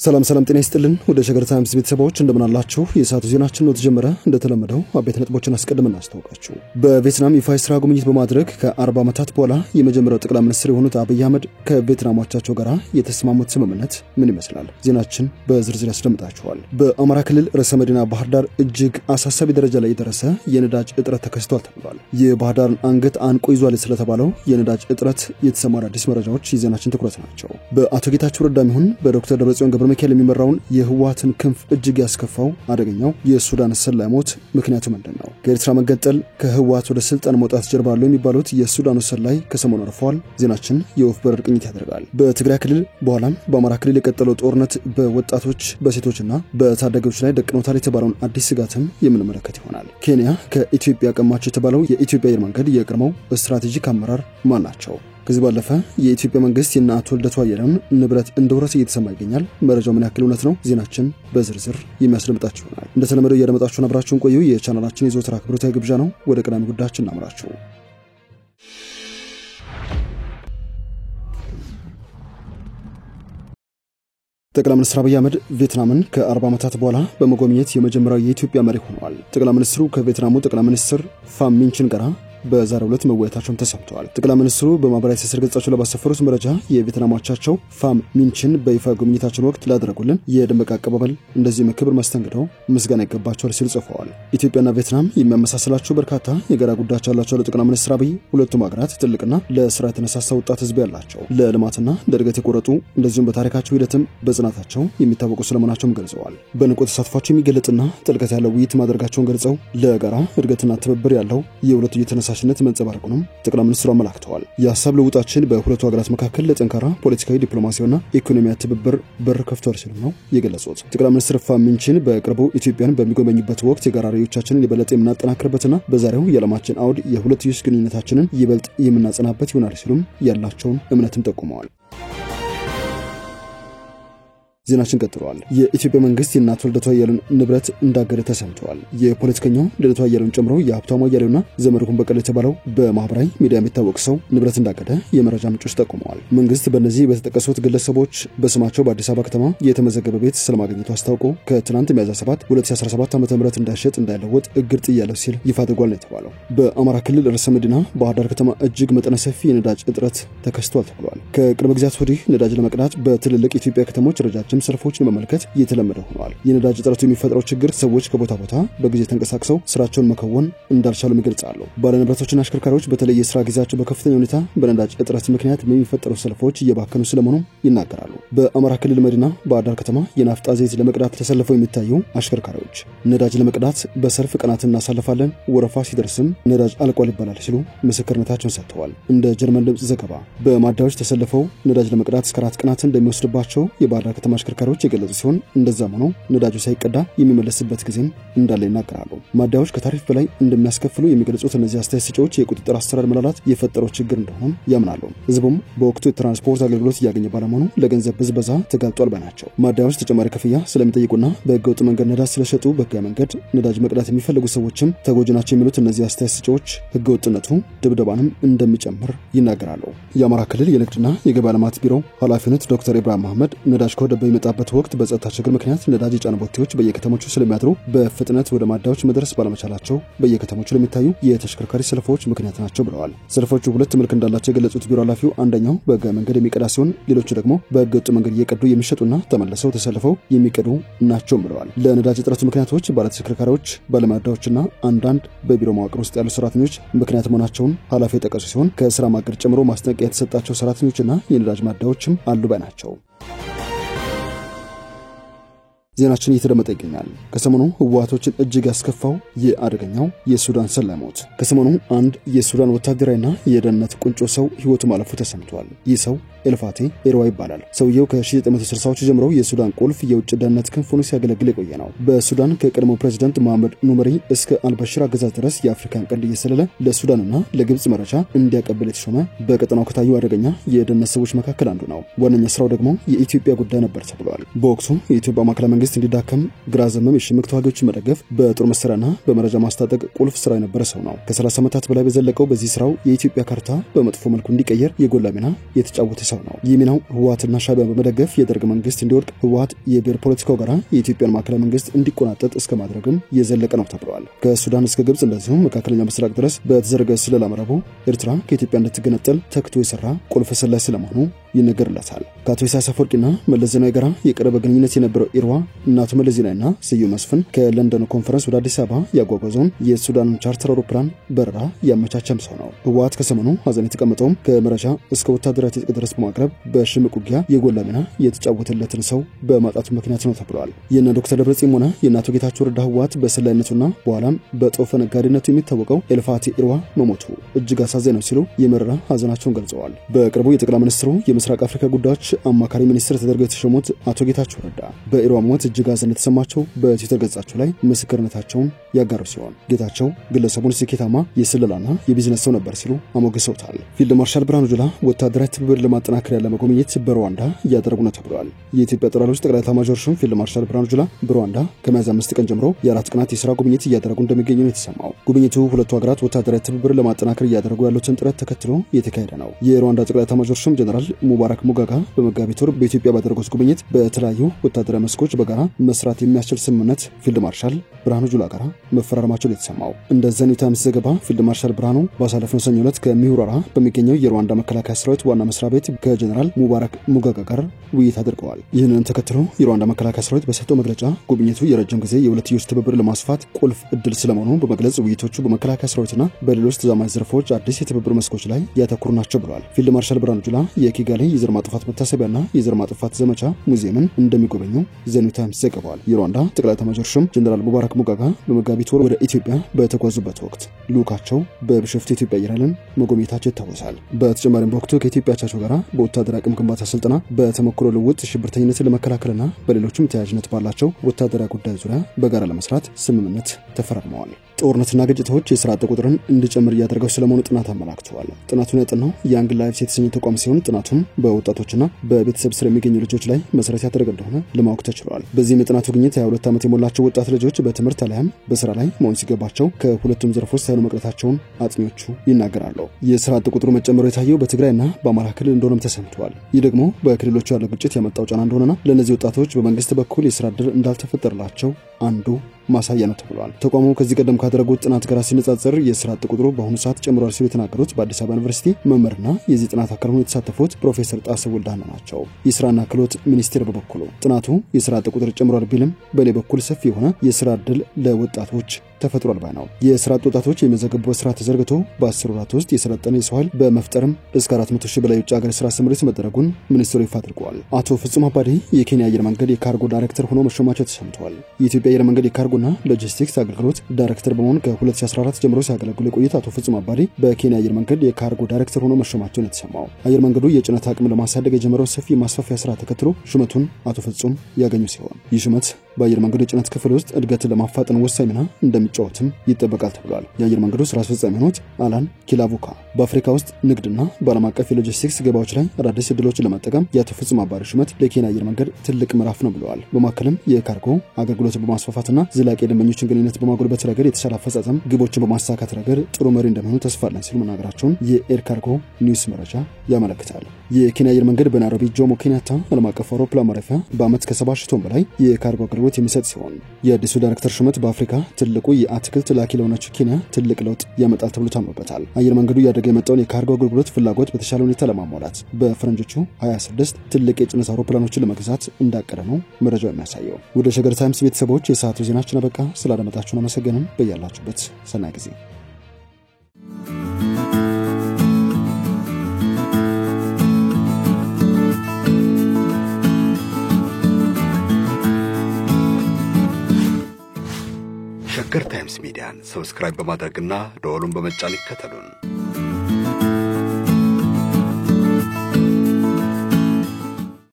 ሰላም ጤና ይስጥልን ወደ ሸገር ታይምስ ቤተሰቦች እንደምን አላችሁ? የሰዓቱ ዜናችን ነው ተጀመረ። እንደተለመደው አበይት ነጥቦችን አስቀድመን እናስተዋውቃችሁ። በቪየትናም ይፋ የሥራ ጉብኝት በማድረግ ከ40 ዓመታት በኋላ የመጀመሪያው ጠቅላይ ሚኒስትር የሆኑት አብይ አህመድ ከቪየትናም አቻቸው ጋር የተስማሙት ስምምነት ምን ይመስላል? ዜናችን በዝርዝር ያስደምጣችኋል። በአማራ ክልል ርዕሰ መዲና ባህር ዳር እጅግ አሳሳቢ ደረጃ ላይ የደረሰ የነዳጅ እጥረት ተከስቷል ተብሏል። የባህር ዳርን አንገት አንቆ ይዟል ስለተባለው የነዳጅ እጥረት የተሰማሩ አዲስ መረጃዎች የዜናችን ትኩረት ናቸው። በአቶ ጌታቸው ረዳም ይሁን በዶክተር ደብረጽዮን ሚካኤል የሚመራውን የህወሓትን ክንፍ እጅግ ያስከፋው አደገኛው የሱዳን ሰላይ ሞት ምክንያቱ ምንድነው? ከኤርትራ መገንጠል ከህወሓት ወደ ስልጣን መውጣት ጀርባ ያለው የሚባሉት የሱዳኑ ሰላይ ከሰሞኑ አርፈዋል። ዜናችን የወፍ በረር ቅኝት ያደርጋል። በትግራይ ክልል በኋላም በአማራ ክልል የቀጠለው ጦርነት በወጣቶች በሴቶችና በታዳጊዎች ላይ ደቅኖታል የተባለውን አዲስ ስጋትም የምንመለከት ይሆናል። ኬንያ ከኢትዮጵያ ቀማቸው የተባለው የኢትዮጵያ አየር መንገድ የቀድሞው ስትራቴጂክ አመራር ማን ናቸው? ከዚህ ባለፈ የኢትዮጵያ መንግስት የአቶ ልደቱ አያሌውን ንብረት እንደወረሰ እየተሰማ ይገኛል። መረጃው ምን ያክል እውነት ነው? ዜናችን በዝርዝር የሚያስደምጣችሁ ይሆናል። እንደተለመደው እያደመጣችሁን አብራችሁን ቆዩ። የቻናላችን የዘወትር አክብሮታዊ ግብዣ ነው። ወደ ቀዳሚ ጉዳያችን እናምራችሁ። ጠቅላይ ሚኒስትር አብይ አህመድ ቪየትናምን ከ40 ዓመታት በኋላ በመጎብኘት የመጀመሪያው የኢትዮጵያ መሪ ሆነዋል። ጠቅላይ ሚኒስትሩ ከቪየትናሙ ጠቅላይ ሚኒስትር ፋም ሚንችን ጋር በዛሬው ዕለት መወያየታቸውን ተሰምተዋል። ጠቅላይ ሚኒስትሩ በማህበራዊ ትስስር ገጻቸው ላይ ባሰፈሩት መረጃ የቪየትናም አቻቸው ፋም ሚንችን በይፋ ጉብኝታቸው ወቅት ላደረጉልን የደመቀ አቀባበል እንደዚሁም ክብር መስተንግደው ምስጋና ይገባቸዋል ሲሉ ጽፈዋል። ኢትዮጵያና ቪየትናም የሚያመሳስላቸው በርካታ የጋራ ጉዳዮች ያላቸው ጠቅላይ ሚኒስትር አብይ ሁለቱም ሀገራት ትልቅና ለስራ የተነሳሳ ወጣት ህዝብ ያላቸው ለልማትና ለእድገት የቆረጡ እንደዚሁም በታሪካቸው ሂደትም በጽናታቸው የሚታወቁ ስለመሆናቸውም ገልጸዋል። በንቁ ተሳትፏቸው የሚገለጽና ጥልቀት ያለው ውይይት ማድረጋቸውን ገልጸው ለጋራ እድገትና ትብብር ያለው የሁለቱ ተነሳሽነት መንጸባረቁንም ጠቅላይ ሚኒስትሩ አመላክተዋል። የሐሳብ ልውውጣችን በሁለቱ ሀገራት መካከል ለጠንካራ ፖለቲካዊ ዲፕሎማሲያዊና ኢኮኖሚያዊ ትብብር በር ከፍቷል ሲሉ ነው የገለጹት። ጠቅላይ ሚኒስትር ፋም ሚንችን በቅርቡ ኢትዮጵያን በሚጎበኙበት ወቅት የጋራ ራዕዮቻችንን የበለጠ የምናጠናክርበትና በዛሬው የዓለማችን አውድ የሁለትዮሽ ግንኙነታችንን ይበልጥ የምናጸናበት ይሆናል ሲሉም ያላቸውን እምነትም ጠቁመዋል። ዜናችን ቀጥሏል። የኢትዮጵያ መንግስት የአቶ ልደቱ አያሌውን ንብረት እንዳገደ ተሰምቷል። የፖለቲከኛው ልደቱ አያሌውን ጨምሮ የሀብታሙ አያሌውና ዘመድኩን በቀለ የተባለው በማህበራዊ ሚዲያ የሚታወቅ ሰው ንብረት እንዳገደ የመረጃ ምንጮች ጠቁመዋል። መንግስት በእነዚህ በተጠቀሱት ግለሰቦች በስማቸው በአዲስ አበባ ከተማ የተመዘገበ ቤት ስለማግኘቱ አስታውቆ ከትናንት ሚያዝያ 7 2017 ዓ.ም እንዳይሸጥ እንዳይለወጥ እግድ ጥያለሁ ሲል ይፋ አድርጓል ነው የተባለው። በአማራ ክልል ርዕሰ መዲና ባህር ዳር ከተማ እጅግ መጠነ ሰፊ የነዳጅ እጥረት ተከስቷል ተብሏል። ከቅርብ ጊዜያት ወዲህ ነዳጅ ለመቅዳት በትልልቅ ኢትዮጵያ ከተሞች ረጃጅም ሰልፎችን መመልከት የተለመደ ሆኗል። የነዳጅ እጥረቱ የሚፈጥረው ችግር ሰዎች ከቦታ ቦታ በጊዜ ተንቀሳቅሰው ስራቸውን መከወን እንዳልቻሉ ይገልጻሉ። ባለንብረቶችና አሽከርካሪዎች በተለይ የስራ ጊዜያቸው በከፍተኛ ሁኔታ በነዳጅ እጥረት ምክንያት የሚፈጠሩ ሰልፎች እየባከኑ ስለመሆኑ ይናገራሉ። በአማራ ክልል መዲና ባህር ዳር ከተማ የናፍጣ ዘይት ለመቅዳት ተሰልፈው የሚታዩ አሽከርካሪዎች ነዳጅ ለመቅዳት በሰልፍ ቀናትን እናሳልፋለን፣ ወረፋ ሲደርስም ነዳጅ አልቋል ይባላል ሲሉ ምስክርነታቸውን ሰጥተዋል። እንደ ጀርመን ድምጽ ዘገባ በማደያዎች ተሰልፈው ነዳጅ ለመቅዳት እስከ 4 ቀናት እንደሚወስድባቸው የባህር ዳር ከተማ አሽከርካሪዎች የገለጹ ሲሆን እንደዛም ሆኖ ነዳጁ ሳይቀዳ የሚመለስበት ጊዜም እንዳለ ይናገራሉ። ማደያዎች ከታሪፍ በላይ እንደሚያስከፍሉ የሚገልጹት እነዚህ አስተያየት ሰጪዎች የቁጥጥር አሰራር መላላት የፈጠረው ችግር እንደሆነ ያምናሉ። ህዝቡም በወቅቱ የትራንስፖርት አገልግሎት እያገኘ ባለመሆኑ ለገንዘብ ብዝበዛ ተጋልጧል ባይ ናቸው። ማደያዎች ተጨማሪ ክፍያ ስለሚጠይቁና በህገወጥ መንገድ ነዳጅ ስለሸጡ በህጋዊ መንገድ ነዳጅ መቅዳት የሚፈልጉ ሰዎችም ተጎጂ ናቸው የሚሉት እነዚህ አስተያየት ሰጪዎች ህገወጥነቱ ድብደባንም እንደሚጨምር ይናገራሉ። የአማራ ክልል የንግድና የገበያ ልማት ቢሮ ኃላፊነት ዶክተር ኢብራሂም መሐመድ ነዳጅ ከወደብ በሚመጣበት ወቅት በጸጥታ ችግር ምክንያት ነዳጅ የጫኑ ቦቴዎች በየከተሞቹ ስለሚያድሩ በፍጥነት ወደ ማደያዎች መድረስ ባለመቻላቸው በየከተሞቹ ለሚታዩ የተሽከርካሪ ሰልፎች ምክንያት ናቸው ብለዋል። ሰልፎቹ ሁለት መልክ እንዳላቸው የገለጹት ቢሮ ኃላፊው አንደኛው በህጋዊ መንገድ የሚቀዳ ሲሆን ሌሎቹ ደግሞ በህገወጥ መንገድ እየቀዱ የሚሸጡና ተመልሰው ተሰልፈው የሚቀዱ ናቸው ብለዋል። ለነዳጅ እጥረቱ ምክንያቶች ባለተሽከርካሪዎች፣ ባለማደያዎችና አንዳንድ በቢሮ መዋቅር ውስጥ ያሉ ሰራተኞች ምክንያት መሆናቸውን ኃላፊው የጠቀሱ ሲሆን ከስራ ማገድ ጨምሮ ማስጠንቀቂያ የተሰጣቸው ሰራተኞችና የነዳጅ ማደያዎችም አሉ ባይ ናቸው። ዜናችን እየተደመጠ ይገኛል። ከሰሞኑ ህወሓቶችን እጅግ ያስከፋው የአደገኛው የሱዳን ሰላይ ሞት። ከሰሞኑ አንድ የሱዳን ወታደራዊና የደህንነት ቁንጮ ሰው ህይወቱ ማለፉ ተሰምቷል። ይህ ሰው ኤልፋቴ ኤርዋ ይባላል። ሰውየው ከ1960ዎቹ ጀምሮ የሱዳን ቁልፍ የውጭ ደህንነት ክንፍ ሆኖ ሲያገለግል የቆየ ነው። በሱዳን ከቀድሞ ፕሬዝዳንት መሐመድ ኑመሪ እስከ አልበሽር አገዛዝ ድረስ የአፍሪካን ቀንድ እየሰለለ ለሱዳንና ለግብጽ መረጃ እንዲያቀብል የተሾመ በቀጠናው ከታዩ አደገኛ የደህንነት ሰዎች መካከል አንዱ ነው። ዋነኛ ስራው ደግሞ የኢትዮጵያ ጉዳይ ነበር ተብሏል። በወቅቱ የኢትዮጵያ ማዕከላዊ መንግስት መንግስት እንዲዳከም ግራ ዘመም የሽምቅ ተዋጊዎችን መደገፍ በጦር መሳሪያና በመረጃ ማስታጠቅ ቁልፍ ስራ የነበረ ሰው ነው። ከ30 ዓመታት በላይ በዘለቀው በዚህ ስራው የኢትዮጵያ ካርታ በመጥፎ መልኩ እንዲቀየር የጎላ ሚና የተጫወተ ሰው ነው። ይህ ሚናው ህወሓትና ሻዕቢያን በመደገፍ የደርግ መንግስት እንዲወድቅ፣ ህወሓት የብሔር ፖለቲካው ጋራ የኢትዮጵያን ማዕከላዊ መንግስት እንዲቆናጠጥ እስከ ማድረግም የዘለቀ ነው ተብሏል። ከሱዳን እስከ ግብጽ እንደዚሁም መካከለኛው ምስራቅ ድረስ በተዘረገ ስለላ መረቡ ኤርትራ ከኢትዮጵያ እንድትገነጠል ተክቶ የሰራ ቁልፍ ሰላይ ስለመሆኑ ይነገርለታል። ከአቶ ኢሳያስ አፈወርቂና መለስ ዜናዊ ጋር የቀረበ ግንኙነት የነበረው ኢርዋ እናቱ መለስ ዜናዊና ስዩም መስፍን ከለንደን ኮንፈረንስ ወደ አዲስ አበባ ያጓጓዘውን የሱዳን ቻርተር አውሮፕላን በረራ ያመቻቸም ሰው ነው። ህወሓት ከሰሞኑ ሀዘን የተቀመጠውም ከመረጃ እስከ ወታደራዊ ትጥቅ ድረስ በማቅረብ በሽምቅ ውጊያ የጎላ ሚና የተጫወተለትን ሰው በማጣቱ ምክንያት ነው ተብሏል። የነ ዶክተር ደብረጽዮን ሆነ የአቶ ጌታቸው ረዳ ህወሓት በሰላይነቱና በኋላም በጦፈ ነጋዴነቱ የሚታወቀው ኤልፋቲ ኢርዋ መሞቱ እጅግ አሳዛኝ ነው ሲሉ የመረራ ሀዘናቸውን ገልጸዋል። በቅርቡ የጠቅላይ ሚኒስትሩ የምስራቅ አፍሪካ ጉዳዮች አማካሪ ሚኒስትር ተደርገው የተሾሙት አቶ ጌታቸው ረዳ በኢርዋ ሞት እጅግ ሀዘን የተሰማቸው በትዊተር ገጻቸው ላይ ምስክርነታቸውን ያጋሩ ሲሆን ጌታቸው ግለሰቡን ስኬታማ የስለላና የቢዝነስ ሰው ነበር ሲሉ አሞግሰውታል። ፊልድ ማርሻል ብርሃኑ ጁላ ወታደራዊ ትብብር ለማጠናከር ያለ መጎብኘት በሩዋንዳ እያደረጉ ነው ተብሏል። የኢትዮጵያ ጦር ኃይሎች ጠቅላይ ኤታማዦር ሹም ፊልድ ማርሻል ብርሃኑ ጁላ በሩዋንዳ ከሚያዝያ 5 ቀን ጀምሮ የ4 ቀናት የሥራ ጉብኝት እያደረጉ እንደሚገኙ ነው የተሰማው። ጉብኝቱ ሁለቱ ሀገራት ወታደራዊ ትብብር ለማጠናከር እያደረጉ ያሉትን ጥረት ተከትሎ የተካሄደ ነው። የሩዋንዳ ጠቅላይ ኤታማዦር ሹም ጀነራል ሙባረክ ሙጋጋ በመጋቢት ወር በኢትዮጵያ ባደረጉት ጉብኝት በተለያዩ ወታደራዊ መስኮች በጋራ መስራት የሚያስችል ስምምነት ፊልድ ማርሻል ብርሃኑ ጁላ ጋር መፈራረማቸው የተሰማው። እንደ ዘ ኒው ታይምስ ዘገባ ፊልድ ማርሻል ብርሃኑ ባሳለፍነው ሰኞ ዕለት ከሚሁራራ በሚገኘው የሩዋንዳ መከላከያ ሰራዊት ዋና መስሪያ ቤት ከጀነራል ሙባረክ ሙጋጋ ጋር ውይይት አድርገዋል። ይህንን ተከትሎ የሩዋንዳ መከላከያ ሰራዊት በሰጠው መግለጫ ጉብኝቱ የረጅም ጊዜ የሁለትዮሽ ትብብር ለማስፋት ቁልፍ እድል ስለመሆኑ በመግለጽ ውይይቶቹ በመከላከያ ሰራዊትና በሌሎች ተዛማጅ ዘርፎች አዲስ የትብብር መስኮች ላይ ያተኮሩ ናቸው ብለዋል። ፊልድ ማርሻል ብርሃኑ ጁላ የኪጋሊ የዘር ማጥፋት መታሰቢያና የዘር ማጥፋት ዘመቻ ሙዚየምን እንደሚጎበኙ ዘ ኒው ታይምስ ዘግቧል። የሩዋንዳ ጠቅላይ ኤታማዦር ሹም ጀነራል ሙባረክ ሙጋጋ በመጋቢት ወር ወደ ኢትዮጵያ በተጓዙበት ወቅት ልኡካቸው በቢሾፍቱ ኢትዮጵያ አየር ኃይልን መጎብኘታቸው ይታወሳል። በተጨማሪም በወቅቱ ከኢትዮጵያ አቻቸው ጋር በወታደራዊ አቅም ግንባታ ስልጠና፣ በተሞክሮ ልውውጥ፣ ሽብርተኝነትን ለመከላከልና በሌሎችም ተያያዥነት ባላቸው ወታደራዊ ጉዳዮች ዙሪያ በጋራ ለመስራት ስምምነት ተፈራርመዋል። ጦርነትና ግጭቶች የሥራ አጥ ቁጥርን እንዲጨምር እያደረገው ስለመሆኑ ጥናት አመላክተዋል። ጥናቱን ያጠናው ያንግ ላይቭስ የተሰኘ ተቋም ሲሆን ጥናቱም በወጣቶችና በቤተሰብ ስር የሚገኙ ልጆች ላይ መሰረት ያደረገ እንደሆነ ለማወቅ ተችሏል። በዚህም የጥናቱ ግኝት 22 ዓመት የሞላቸው ወጣት ልጆች በትምህርት አሊያም በስራ ላይ መሆን ሲገባቸው ከሁለቱም ዘርፎች ሳይሆኑ መቅረታቸውን አጥኚዎቹ ይናገራሉ። የሥራ አጥ ቁጥሩ መጨመሩ የታየው በትግራይና በአማራ ክልል እንደሆነም ተሰምቷል። ይህ ደግሞ በክልሎቹ ያለው ግጭት ያመጣው ጫና እንደሆነና ለእነዚህ ወጣቶች በመንግስት በኩል የሥራ ዕድል እንዳልተፈጠረላቸው አንዱ ማሳያ ነው ተብሏል። ተቋሙ ከዚህ ቀደም ካደረጉት ጥናት ጋር ሲነጻጸር የሥራ አጥ ቁጥሩ በአሁኑ ሰዓት ጨምሯል ሲሉ የተናገሩት በአዲስ አበባ ዩኒቨርሲቲ መምህርና የዚህ ጥናት አካል ሆነው የተሳተፉት ፕሮፌሰር ጣሰው ወልዳና ናቸው። የሥራና ክህሎት ሚኒስቴር በበኩሉ ጥናቱ የሥራ አጥ ቁጥር ጨምሯል ቢልም በሌላ በኩል ሰፊ የሆነ የሥራ ዕድል ለወጣቶች ተፈጥሯል ባይ ነው። የሥራ አጥ ወጣቶች የሚዘገቡበት ስራ ተዘርግቶ በ10 ወራት ውስጥ የሰለጠነ የሰው ኃይል በመፍጠርም እስከ 400 ሺህ በላይ የውጭ ሀገር ስራ ስምሪት መደረጉን ሚኒስትሩ ይፋ አድርገዋል። አቶ ፍጹም አባዲ የኬንያ አየር መንገድ የካርጎ ዳይሬክተር ሆነው መሾማቸው ተሰምቷል። የኢትዮጵያ አየር መንገድ የካርጎና ሎጂስቲክስ አገልግሎት ዳይሬክተር በመሆን ከ2014 ጀምሮ ሲያገለግሉ የቆዩት አቶ ፍጹም አባዲ በኬንያ አየር መንገድ የካርጎ ዳይሬክተር ሆነው መሾማቸውን የተሰማው አየር መንገዱ የጭነት አቅም ለማሳደግ የጀመረው ሰፊ ማስፋፊያ ስራ ተከትሎ ሹመቱን አቶ ፍጹም ያገኙ ሲሆን ይህ ሹመት በአየር መንገዱ የጭነት ክፍል ውስጥ እድገትን ለማፋጠን ወሳኝ ሚና እንደሚጫወትም ይጠበቃል ተብሏል። የአየር መንገዱ ስራ አስፈጻሚ ሆኑት አላን ኪላቡካ በአፍሪካ ውስጥ ንግድና በዓለም አቀፍ የሎጂስቲክስ ገበያዎች ላይ አዳዲስ እድሎችን ለመጠቀም የአቶ ፍጹም አባዲ ሹመት ለኬንያ አየር መንገድ ትልቅ ምዕራፍ ነው ብለዋል። በማከልም የካርጎ አገልግሎትን በማስፋፋትና ዘላቂ የደንበኞችን ግንኙነት በማጎልበት ረገድ የተሻለ አፈጻጸም ግቦችን በማሳካት ረገድ ጥሩ መሪ እንደሚሆኑ ተስፋ አለን ሲሉ መናገራቸውን የኤር ካርጎ ኒውስ መረጃ ያመለክታል። የኬንያ አየር መንገድ በናይሮቢ ጆሞ ኬንያታ ዓለም አቀፍ አውሮፕላን ማረፊያ በዓመት ከ70 ሺህ ቶን በላይ የካርጎ አገልግሎት የሚሰጥ ሲሆን የአዲሱ ዳይሬክተር ሹመት በአፍሪካ ትልቁ የአትክልት ላኪ ለሆነችው ኬንያ ትልቅ ለውጥ ያመጣል ተብሎ ታምኖበታል። አየር መንገዱ እያደገ የመጣውን የካርጎ አገልግሎት ፍላጎት በተሻለ ሁኔታ ለማሟላት በፈረንጆቹ 26 ትልቅ የጭነት አውሮፕላኖችን ለመግዛት እንዳቀደ ነው መረጃው የሚያሳየው። ወደ ሸገር ታይምስ ቤተሰቦች የሰዓቱ ዜናችን አበቃ። ስላደመጣችሁን አመሰግነን። በያላችሁበት ሰናይ ጊዜ። ሸገር ታይምስ ሚዲያን ሰብስክራይብ በማድረግና ደወሉን በመጫን ይከተሉን።